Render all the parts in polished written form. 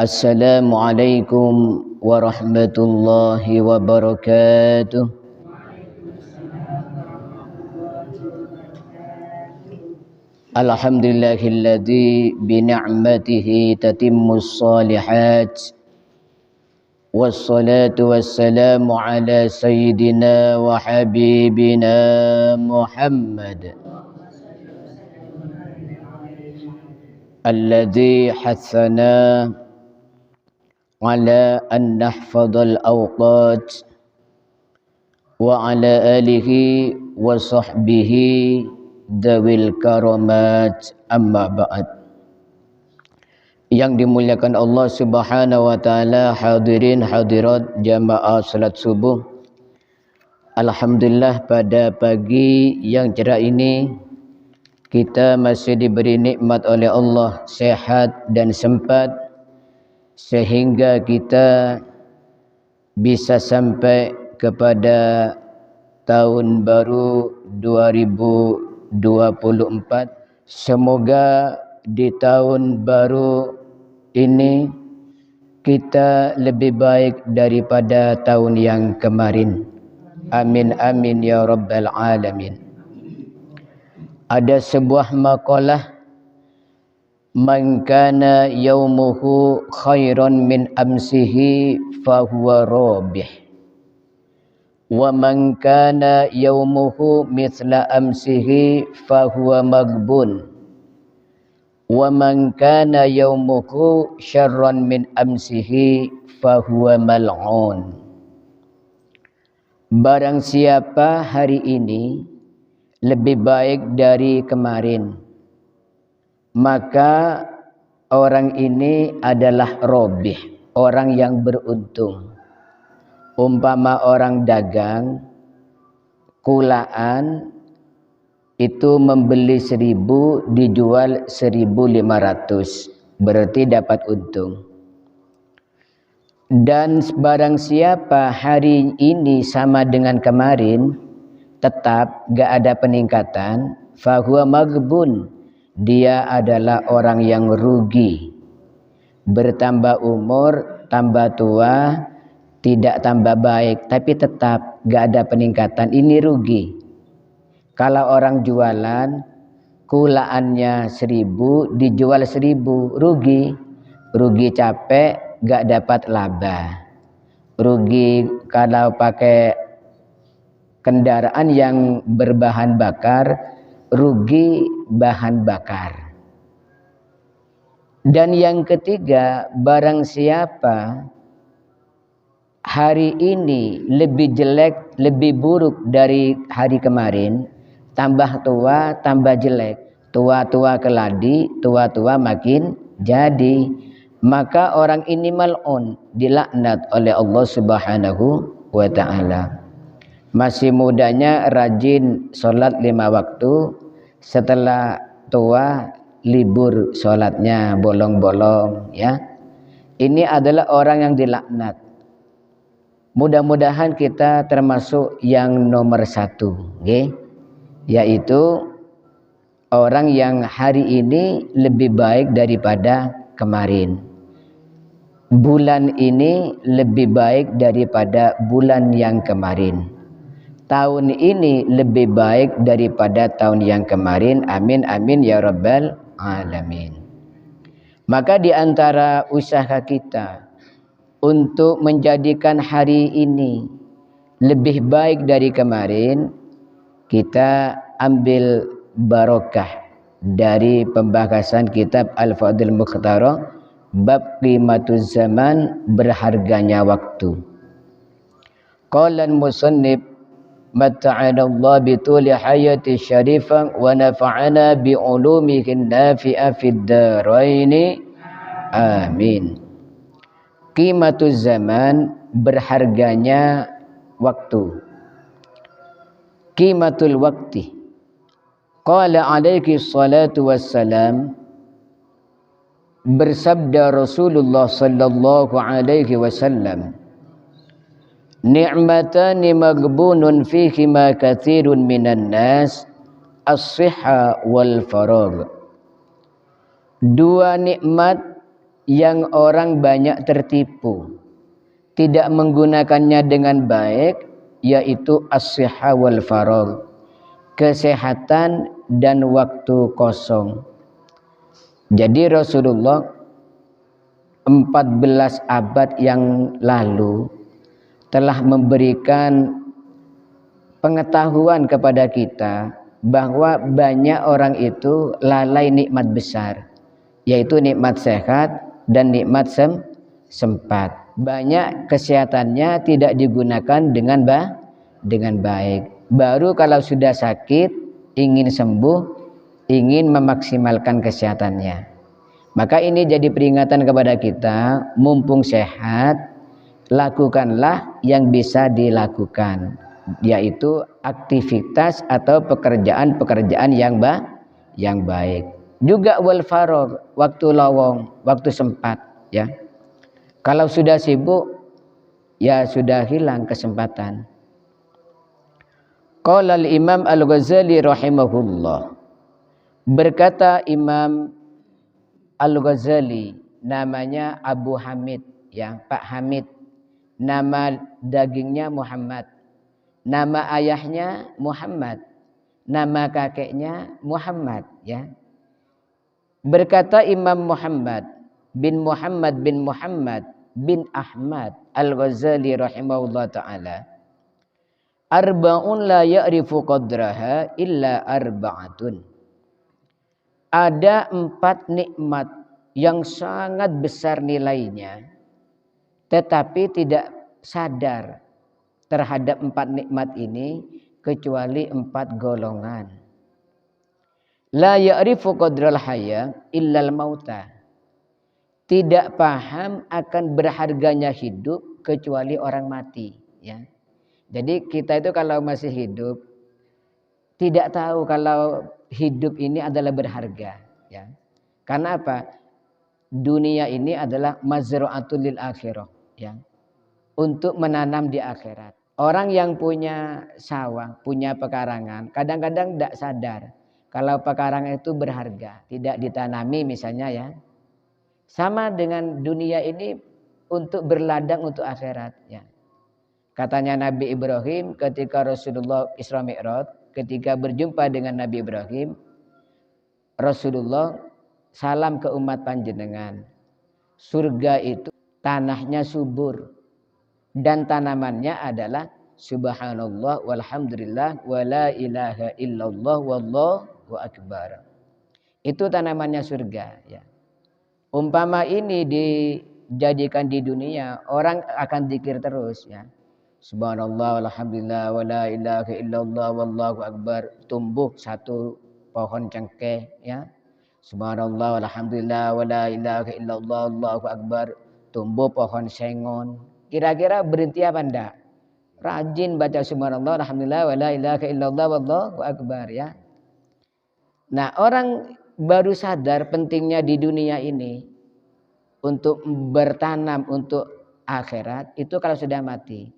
Assalamualaikum warahmatullahi wabarakatuh. Alhamdulillahilladzi bini'matihi tatimmus shalihat. Wassalatu wassalamu ala sayyidina wa habibina Muhammad alladzi hathana على أن نحفظ الأوقات وعلى آله وصحبه ذوي الكرامات أما بعد. Yang dimuliakan Allah Subhanahu wa taala, hadirin hadirat jamaah salat subuh. Alhamdulillah pada pagi yang cerah ini kita masih diberi nikmat oleh Allah sehat dan sempat sehingga kita bisa sampai kepada tahun baru 2024. Semoga di tahun baru ini kita lebih baik daripada tahun yang kemarin. Amin amin ya rabbal alamin. Ada sebuah makalah, man kana yaumuhu khairan min amsihi fahuwa rabih, wa man kana yaumuhu mithla amsihi fahuwa maghbun, wa man kana yaumuhu syarran min amsihi fahuwa mal'un. Barang siapa hari ini lebih baik dari kemarin, maka orang ini adalah robih, orang yang beruntung. Umpama orang dagang, kulaan itu membeli 1.000 dijual 1.500, berarti dapat untung. Dan barang siapa hari ini sama dengan kemarin, tetap gak ada peningkatan, fahuwa maghbun, dia adalah orang yang rugi. Bertambah umur, tambah tua, tidak tambah baik, tapi tetap gak ada peningkatan. Ini rugi. Kalau orang jualan, kulaannya 1.000, dijual 1.000, rugi. Rugi capek, gak dapat laba. Rugi kalau pakai kendaraan yang berbahan bakar, rugi bahan bakar. Dan yang ketiga, barang siapa hari ini lebih jelek, lebih buruk dari hari kemarin, tambah tua, tambah jelek. Tua-tua keladi, tua-tua makin jadi. Maka orang ini mal'un, dilaknat oleh Allah Subhanahu wa ta'ala. Masih mudanya rajin sholat 5 waktu, setelah tua libur sholatnya, bolong-bolong, ya. Ini adalah orang yang dilaknat. Mudah-mudahan kita termasuk yang nomor 1, okay? Yaitu orang yang hari ini lebih baik daripada kemarin. Bulan ini lebih baik daripada bulan yang kemarin. Tahun ini lebih baik daripada tahun yang kemarin. Amin amin ya rabbal alamin. Maka di antara usaha kita untuk menjadikan hari ini lebih baik dari kemarin, kita ambil barokah dari pembahasan kitab Al-Fadhil Mukhtarah bab qimatuz zaman, berharganya waktu. Qala al-musannif mata'ana Allah bituli hayati syarifah wa nafa'ana bi'ulumihin nafi'ah fid daraini amin. Qimatuz zaman, berharganya waktu. Qimatul waqti. Qala alaihi salatu wassalam, bersabda Rasulullah sallallahu alaihi wasallam, ni'matani maghbunun fihima katsirun minan nas, as-sihha wal faragh. Dua nikmat yang orang banyak tertipu, tidak menggunakannya dengan baik, yaitu as-sihha wal faragh, kesehatan dan waktu kosong. Jadi Rasulullah 14 abad yang lalu telah memberikan pengetahuan kepada kita bahwa banyak orang itu lalai nikmat besar, yaitu nikmat sehat dan nikmat sempat. Banyak kesehatannya tidak digunakan dengan baik. Baru kalau sudah sakit, ingin sembuh, ingin memaksimalkan kesehatannya. Maka ini jadi peringatan kepada kita, mumpung sehat, lakukanlah yang bisa dilakukan, yaitu aktivitas atau pekerjaan-pekerjaan yang baik. Juga wal faragh, waktu lowong, waktu sempat, ya. Kalau sudah sibuk, ya sudah hilang kesempatan. Qala al-Imam Al-Ghazali rahimahullah. Berkata Imam Al-Ghazali, namanya Abu Hamid, ya, Pak Hamid. Nama dagingnya Muhammad. Nama ayahnya Muhammad. Nama kakeknya Muhammad, ya. Berkata Imam Muhammad bin Muhammad bin Ahmad Al-Ghazali rahimahullah ta'ala, arba'un la ya'rifu qadraha illa arba'atun. Ada 4 nikmat yang sangat besar nilainya, tetapi tidak sadar terhadap 4 nikmat ini kecuali 4 golongan. La ya'rifu qadral haya illal mauta. Tidak paham akan berharganya hidup kecuali orang mati, ya. Jadi kita itu kalau masih hidup tidak tahu kalau hidup ini adalah berharga, ya. Karena apa? Dunia ini adalah mazra'atul lil akhirah, ya. Untuk menanam di akhirat. Orang yang punya sawah, punya pekarangan, kadang-kadang tidak sadar kalau pekarangan itu berharga, tidak ditanami misalnya, ya. Sama dengan dunia ini untuk berladang untuk akhirat, ya. Katanya Nabi Ibrahim ketika Rasulullah Isra Mi'raj, ketika berjumpa dengan Nabi Ibrahim, Rasulullah salam ke umat panjenengan. Surga itu tanahnya subur dan tanamannya adalah subhanallah walhamdulillah wala ilaha illallah wallahu akbar. Itu tanamannya surga, ya. Umpama ini dijadikan di dunia, orang akan zikir terus, ya. Subhanallah walhamdulillah wala ilaha illallah wallahu akbar. Tumbuh satu pohon cengkeh, ya. Subhanallah walhamdulillah wala ilaha illallah wallahu akbar. Tumbuh pohon sengon. Kira-kira berhenti apa enggak? Rajin baca subhanallah walhamdulillah wala ilaha illallah wallahu akbar, ya. Nah, orang baru sadar pentingnya di dunia ini untuk bertanam untuk akhirat itu kalau sudah mati.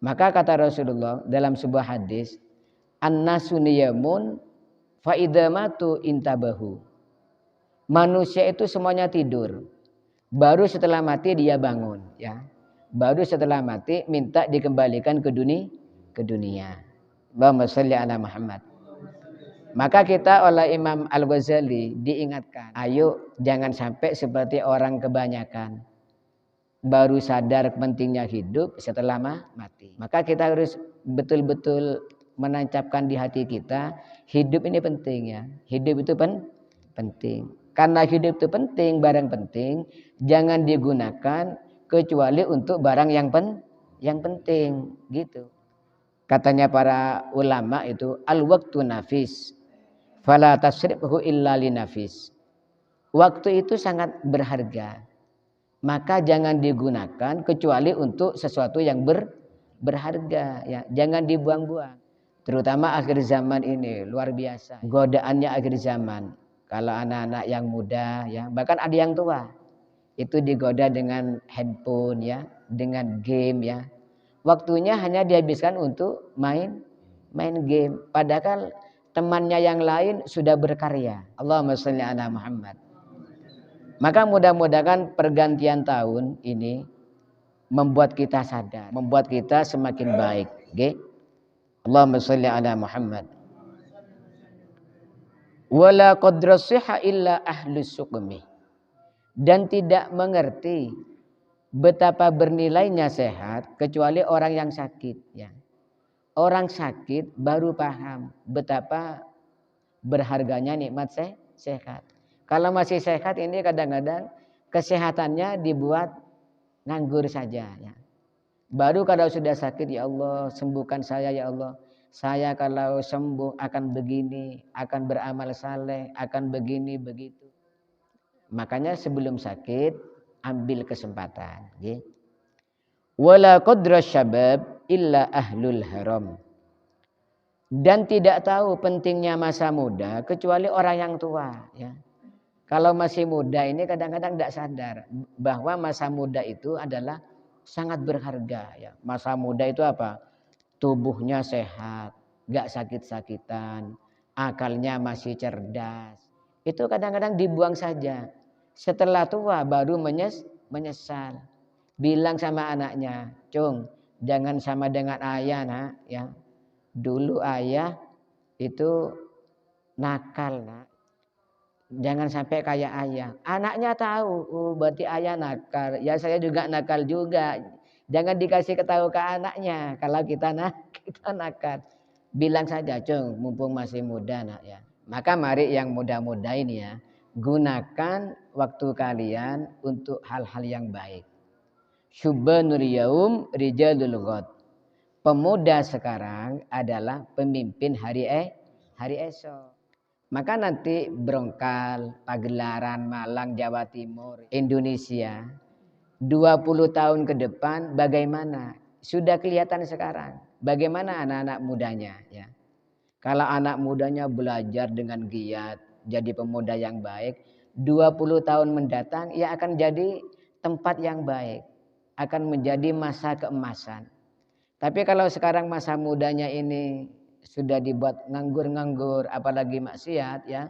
Maka kata Rasulullah dalam sebuah hadis, an-nasu niyamun fa idza matu intabahu. Manusia itu semuanya tidur. Baru setelah mati dia bangun, ya. Baru setelah mati minta dikembalikan ke dunia. Allahumma shalli ala Muhammad. Maka kita oleh Imam Al-Ghazali diingatkan, ayo jangan sampai seperti orang kebanyakan baru sadar pentingnya hidup setelah mati. Maka kita harus betul-betul menancapkan di hati kita, hidup ini penting, ya. Hidup itu penting. Karena hidup itu penting, barang penting, jangan digunakan kecuali untuk barang yang penting, gitu. Katanya para ulama itu al-waqtu nafis fala tasrifhu illa linafis. Waktu itu sangat berharga, maka jangan digunakan kecuali untuk sesuatu yang berharga, ya. Jangan dibuang-buang. Terutama akhir zaman ini luar biasa godaannya akhir zaman. Kalau anak-anak yang muda, ya, bahkan ada yang tua, itu digoda dengan handphone, ya, dengan game, ya. Waktunya hanya dihabiskan untuk main game. Padahal temannya yang lain sudah berkarya. Allahumma shalli ala Muhammad. Maka mudah-mudahan pergantian tahun ini membuat kita sadar, membuat kita semakin baik. Okay? Allahumma sholli ala Muhammad. Wala qadrasiha illa ahlus suqmi. Dan tidak mengerti betapa bernilainya sehat kecuali orang yang sakit. Ya. Orang sakit baru paham betapa berharganya nikmat sehat. Kalau masih sehat ini kadang-kadang kesehatannya dibuat nganggur saja. Ya. Baru kalau sudah sakit, ya Allah sembuhkan saya ya Allah. Saya kalau sembuh akan begini, akan beramal saleh, akan begini begitu. Makanya sebelum sakit ambil kesempatan. Ya. Wala qadra syabab illa ahlul haram. Dan tidak tahu pentingnya masa muda kecuali orang yang tua. Ya. Kalau masih muda ini kadang-kadang tidak sadar bahwa masa muda itu adalah sangat berharga. Ya. Masa muda itu apa? Tubuhnya sehat, gak sakit-sakitan, akalnya masih cerdas. Itu kadang-kadang dibuang saja. Setelah tua baru menyesal. Bilang sama anaknya, Cung, jangan sama dengan ayah nak. Ya. Dulu ayah itu nakal nak. Jangan sampai kayak ayah. Anaknya tahu, oh berarti ayah nakal. Ya saya juga nakal juga. Jangan dikasih ketahu ke anaknya. Kalau kita nakal. Bilang saja, Cung, mumpung masih muda nak ya. Maka mari yang muda-muda ini ya. Gunakan waktu kalian untuk hal-hal yang baik. Syubbanul yaum rijalul ghad. Pemuda sekarang adalah pemimpin hari esok. Maka nanti Brongkal, Pagelaran, Malang, Jawa Timur, Indonesia 20 tahun ke depan bagaimana? Sudah kelihatan sekarang. Bagaimana anak-anak mudanya ya. Kalau anak mudanya belajar dengan giat, jadi pemuda yang baik, 20 tahun mendatang ia akan jadi tempat yang baik, akan menjadi masa keemasan. Tapi kalau sekarang masa mudanya ini sudah dibuat nganggur-nganggur apalagi maksiat ya,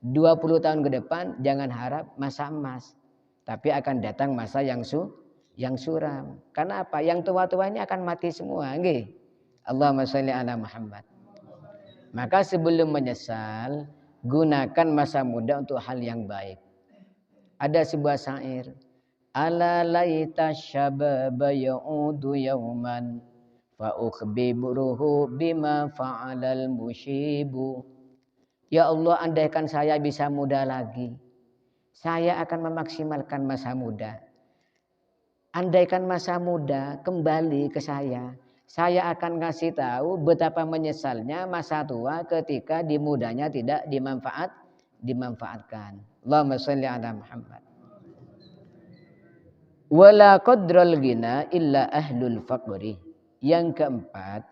20 tahun ke depan jangan harap masa emas, tapi akan datang masa yang suram. Karena apa? Yang tua-tuanya akan mati semua, nggih. Allahumma sholli ala Muhammad. Maka sebelum menyesal, gunakan masa muda untuk hal yang baik. Ada sebuah syair, ala laita syababa ya'udu yauman fa ukhbiruhu bima fa'alal musyibu. Ya Allah, andaikan saya bisa muda lagi, saya akan memaksimalkan masa muda. Andaikan masa muda kembali ke saya akan ngasih tahu betapa menyesalnya masa tua ketika di mudanya tidak dimanfaatkan. Allahumma sholli ala Muhammad. Wala qadral ghina illa ahlul faqri. Yang keempat,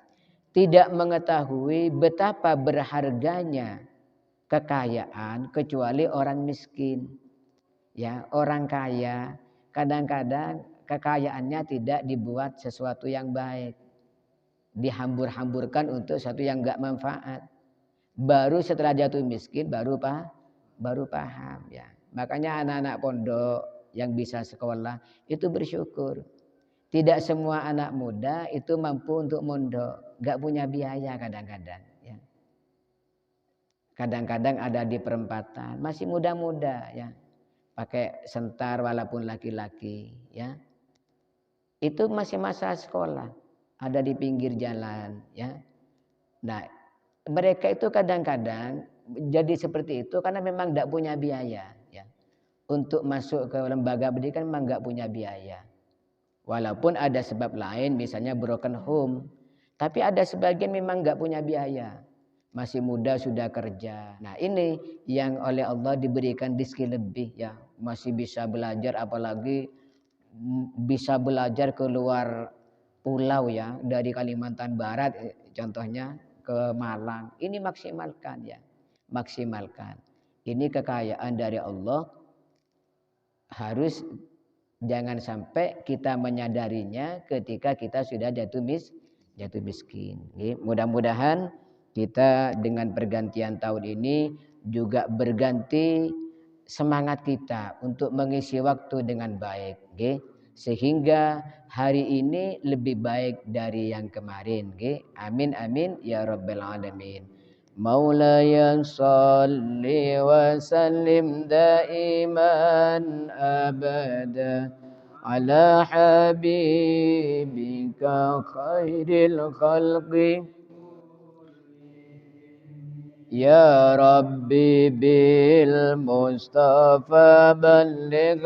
tidak mengetahui betapa berharganya kekayaan kecuali orang miskin. Ya, orang kaya kadang-kadang kekayaannya tidak dibuat sesuatu yang baik. Dihambur-hamburkan untuk sesuatu yang enggak manfaat. Baru setelah jatuh miskin baru paham ya. Makanya anak-anak pondok yang bisa sekolah itu bersyukur. Tidak semua anak muda itu mampu untuk mondok, enggak punya biaya kadang-kadang ya. Kadang-kadang ada di perempatan, masih muda-muda ya. Pakai sentar walaupun laki-laki ya. Itu masih masa sekolah, ada di pinggir jalan ya. Nah, mereka itu kadang-kadang jadi seperti itu karena memang enggak punya biaya ya. Untuk masuk ke lembaga pendidikan memang enggak punya biaya. Walaupun ada sebab lain misalnya broken home. Tapi ada sebagian memang enggak punya biaya. Masih muda sudah kerja. Nah ini yang oleh Allah diberikan rezeki lebih ya. Masih bisa belajar apalagi bisa belajar ke luar pulau ya. Dari Kalimantan Barat contohnya ke Malang. Ini maksimalkan ya. Maksimalkan. Ini kekayaan dari Allah. Harus jangan sampai kita menyadarinya ketika kita sudah jatuh miskin. Mudah-mudahan kita dengan pergantian tahun ini juga berganti semangat kita untuk mengisi waktu dengan baik, okay? Sehingga hari ini lebih baik dari yang kemarin, okay? Amin amin ya rabbal alamin. Maulaya salli wa sallim daiman abada ala habibika khairil khalqi يا ربي بالمصطفى بلغ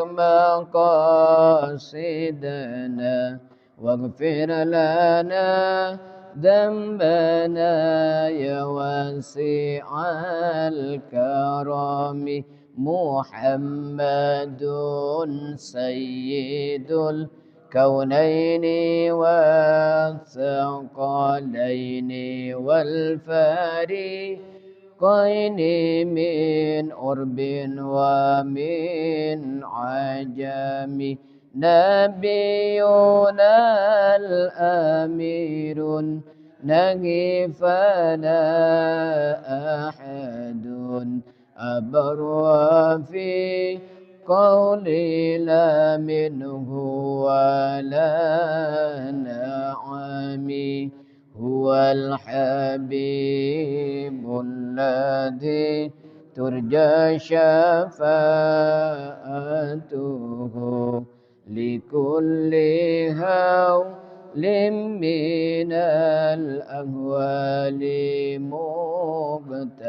مقاصدنا واغفر لنا ذنبنا يا واسع الكرم محمد سيد الكونين والثقلين والفريقين من أرب ومن عجم نبينا الأمير نهي فلا أحد أبر في قولي لا منه ولا نعمي هو الحبيب الذي ترجى شفاعته لكل هول من الأهوال مقتحم